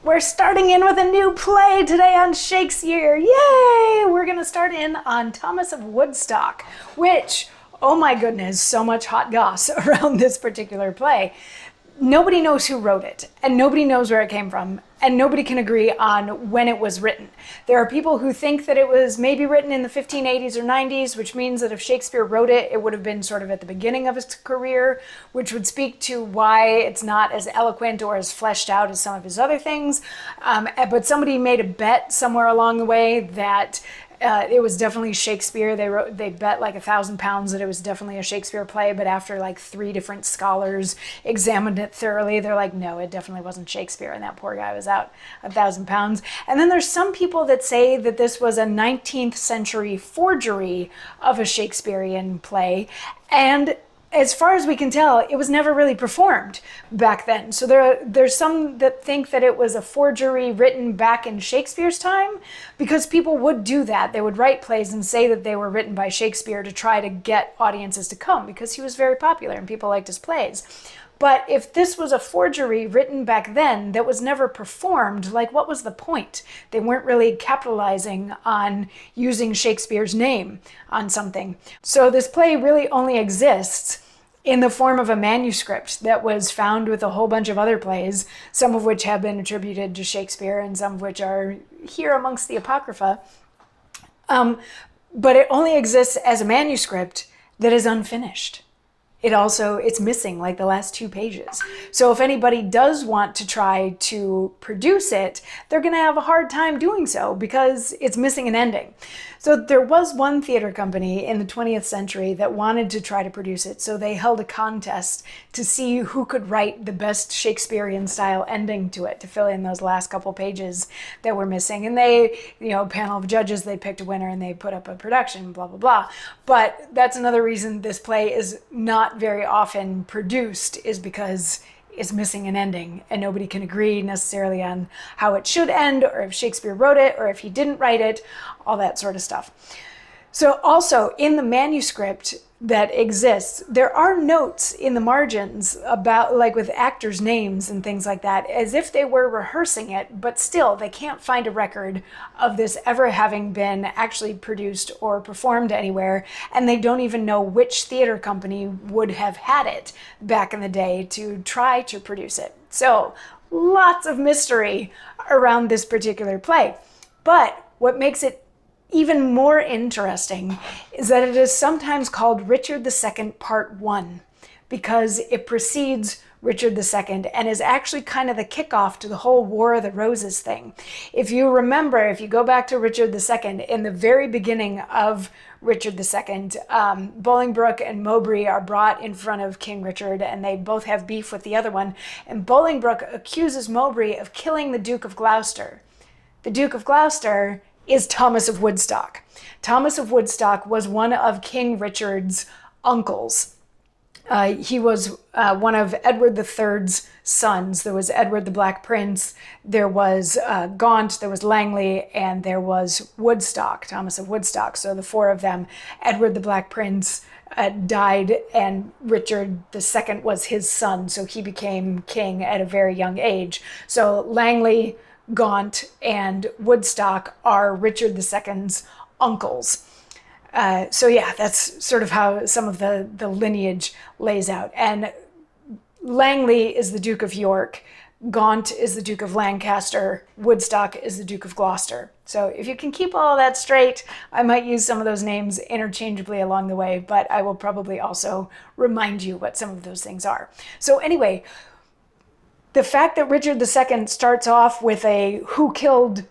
We're starting in with a new play today on Shakesyear. Yay! We're going to start in on Thomas of Woodstock, which, oh my goodness, so much hot goss around this particular play. Nobody knows who wrote it, and nobody knows where it came from, and nobody can agree on when it was written. There are people who think that it was maybe written in the 1580s or 90s, which means that if Shakespeare wrote it, it would have been sort of at the beginning of his career, which would speak to why it's not as eloquent or as fleshed out as some of his other things. But somebody made a bet somewhere along the way that it was definitely Shakespeare. They bet like £1,000 that it was definitely a Shakespeare play, but after like 3 different scholars examined it thoroughly, they're like, no, it definitely wasn't Shakespeare, and that poor guy was out £1,000. And then there's some people that say that this was a 19th century forgery of a Shakespearean play, and as far as we can tell, it was never really performed back then. So there's some that think that it was a forgery written back in Shakespeare's time, because people would do that. They would write plays and say that they were written by Shakespeare to try to get audiences to come, because he was very popular and people liked his plays. But if this was a forgery written back then that was never performed, like, what was the point? They weren't really capitalizing on using Shakespeare's name on something. So this play really only exists in the form of a manuscript that was found with a whole bunch of other plays, some of which have been attributed to Shakespeare and some of which are here amongst the Apocrypha. But it only exists as a manuscript that is unfinished. It's missing like the last 2 pages. So if anybody does want to try to produce it, they're going to have a hard time doing so because it's missing an ending. So there was one theater company in the 20th century that wanted to try to produce it. So they held a contest to see who could write the best Shakespearean style ending to it, to fill in those last couple pages that were missing. And they, panel of judges, they picked a winner and they put up a production, blah, blah, blah. But that's another reason this play is not very often produced, is because is missing an ending and nobody can agree necessarily on how it should end, or if Shakespeare wrote it or if he didn't write it, all that sort of stuff. So also in the manuscript that exists, there are notes in the margins about, like, with actors' names and things like that, as if they were rehearsing it, but still they can't find a record of this ever having been actually produced or performed anywhere, and they don't even know which theater company would have had it back in the day to try to produce it. So lots of mystery around this particular play. But what makes it even more interesting is that it is sometimes called Richard II Part 1, because it precedes Richard II and is actually kind of the kickoff to the whole War of the Roses thing. If you remember, if you go back to Richard II, in the very beginning of Richard II, Bolingbroke and Mowbray are brought in front of King Richard, and they both have beef with the other one, and Bolingbroke accuses Mowbray of killing the Duke of Gloucester. The Duke of Gloucester is Thomas of Woodstock. Thomas of Woodstock was one of King Richard's uncles. He was one of Edward III's sons. There was Edward the Black Prince, there was Gaunt, there was Langley, and there was Woodstock, Thomas of Woodstock. So the 4 of them. Edward the Black Prince died, and Richard II was his son, so he became king at a very young age. So Langley, Gaunt, and Woodstock are Richard II's uncles. So yeah, that's sort of how some of the lineage lays out. And Langley is the Duke of York, Gaunt is the Duke of Lancaster, Woodstock is the Duke of Gloucester. So if you can keep all of that straight, I might use some of those names interchangeably along the way, but I will probably also remind you what some of those things are. So anyway, the fact that Richard II starts off with a who killed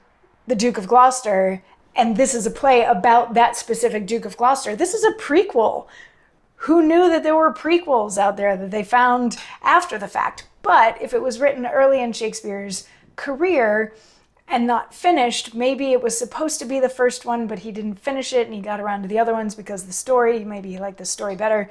the Duke of Gloucester, and this is a play about that specific Duke of Gloucester, this is a prequel. Who knew that there were prequels out there that they found after the fact? But if it was written early in Shakespeare's career and not finished, maybe it was supposed to be the first one, but he didn't finish it and he got around to the other ones because the story, maybe he liked the story better.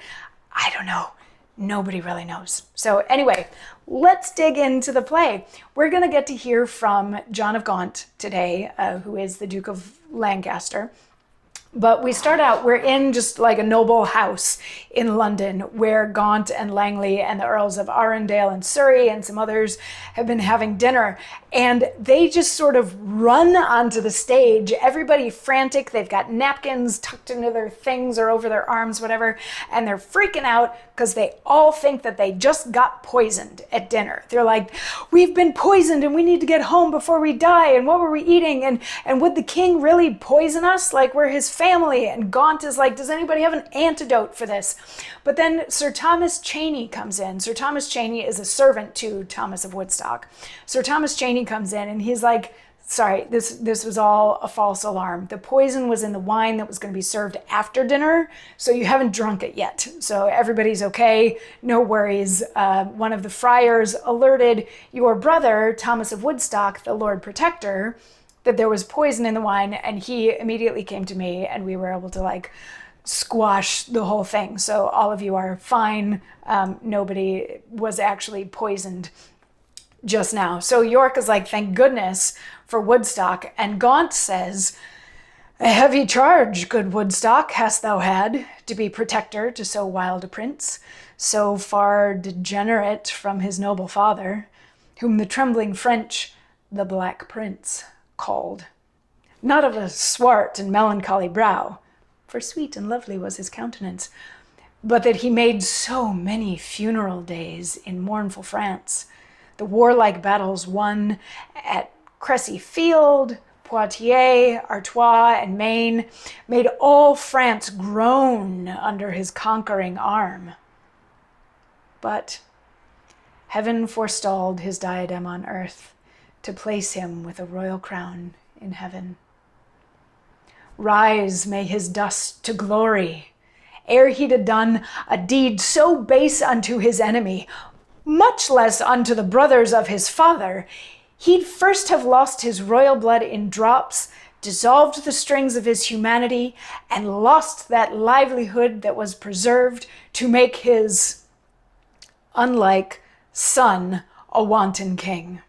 I don't know. Nobody really knows. So anyway, let's dig into the play. We're going to get to hear from John of Gaunt today, who is the Duke of Lancaster. But we start out, we're in just like a noble house in London where Gaunt and Langley and the Earls of Arundel and Surrey and some others have been having dinner. And they just sort of run onto the stage, everybody frantic. They've got napkins tucked into their things or over their arms, whatever. And they're freaking out because they all think that they just got poisoned at dinner. They're like, we've been poisoned and we need to get home before we die. And what were we eating? And would the king really poison us? Like we're his family. And Gaunt is like, does anybody have an antidote for this? But then Sir Thomas Chaney comes in. Sir Thomas Chaney is a servant to Thomas of Woodstock. Sir Thomas Chaney comes in and he's like, sorry, this was all a false alarm. The poison was in the wine that was going to be served after dinner, so you haven't drunk it yet. So everybody's okay, no worries. One of the friars alerted your brother, Thomas of Woodstock, the Lord Protector, that there was poison in the wine, and he immediately came to me, and we were able to like squash the whole thing. So all of you are fine. Nobody was actually poisoned just now. So York is like, thank goodness for Woodstock. And Gaunt says, a heavy charge, good Woodstock, hast thou had, to be protector to so wild a prince, so far degenerate from his noble father, whom the trembling French the Black Prince called. Not of a swart and melancholy brow, for sweet and lovely was his countenance, but that he made so many funeral days in mournful France, the warlike battles won at Cressy Field, Poitiers, Artois, and Maine, made all France groan under his conquering arm. But heaven forestalled his diadem on earth to place him with a royal crown in heaven. Rise may his dust to glory, ere he'd have done a deed so base unto his enemy, much less unto the brothers of his father, he'd first have lost his royal blood in drops, dissolved the strings of his humanity, and lost that livelihood that was preserved to make his, unlike, son a wanton king.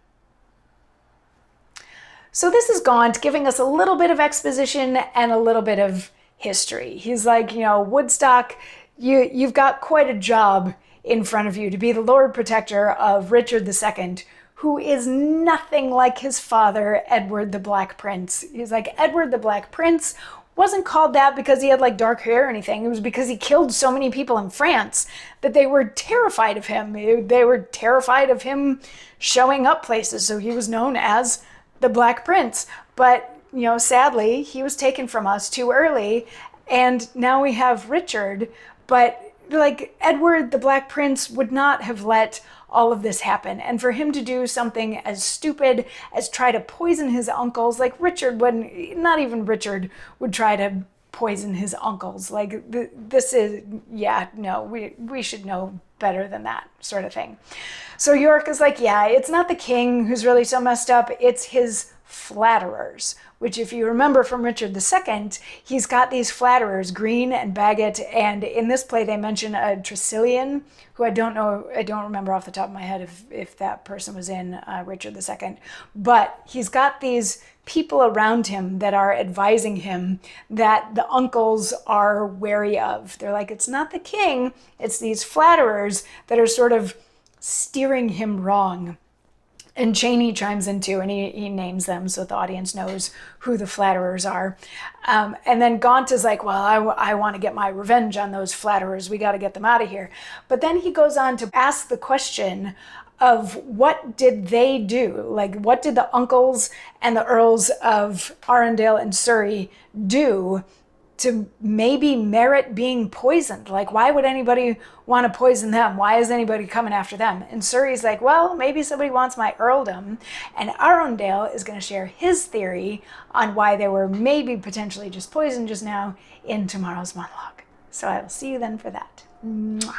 So this is Gaunt giving us a little bit of exposition and a little bit of history. He's like, Woodstock, you've got quite a job in front of you to be the Lord Protector of Richard II, who is nothing like his father, Edward the Black Prince. He's like, Edward the Black Prince wasn't called that because he had like dark hair or anything. It was because he killed so many people in France that they were terrified of him. They were terrified of him showing up places. So he was known as the Black Prince. But, sadly, he was taken from us too early. And now we have Richard, but like Edward the Black Prince would not have let all of this happen. And for him to do something as stupid as try to poison his uncles, like Richard wouldn't, not even Richard would try to poison his uncles. Like this is, we should know better than that sort of thing. So York is like, it's not the king who's really so messed up, it's his flatterers, which if you remember from Richard II, he's got these flatterers, Green and Bagot, and in this play they mention a Tressilian, who I don't remember off the top of my head if that person was in Richard II, but he's got these people around him that are advising him that the uncles are wary of. They're like, it's not the king, it's these flatterers that are sort of steering him wrong. And Chaney chimes in too, and he names them so the audience knows who the flatterers are. And then Gaunt is like, well, I want to get my revenge on those flatterers. We got to get them out of here. But then he goes on to ask the question of what did they do? Like, what did the uncles and the Earls of Arundel and Surrey do to maybe merit being poisoned? Like, why would anybody want to poison them? Why is anybody coming after them? And Surrey's like, well, maybe somebody wants my earldom. And Arundel is going to share his theory on why they were maybe potentially just poisoned just now in tomorrow's monologue. So I will see you then for that. Mwah.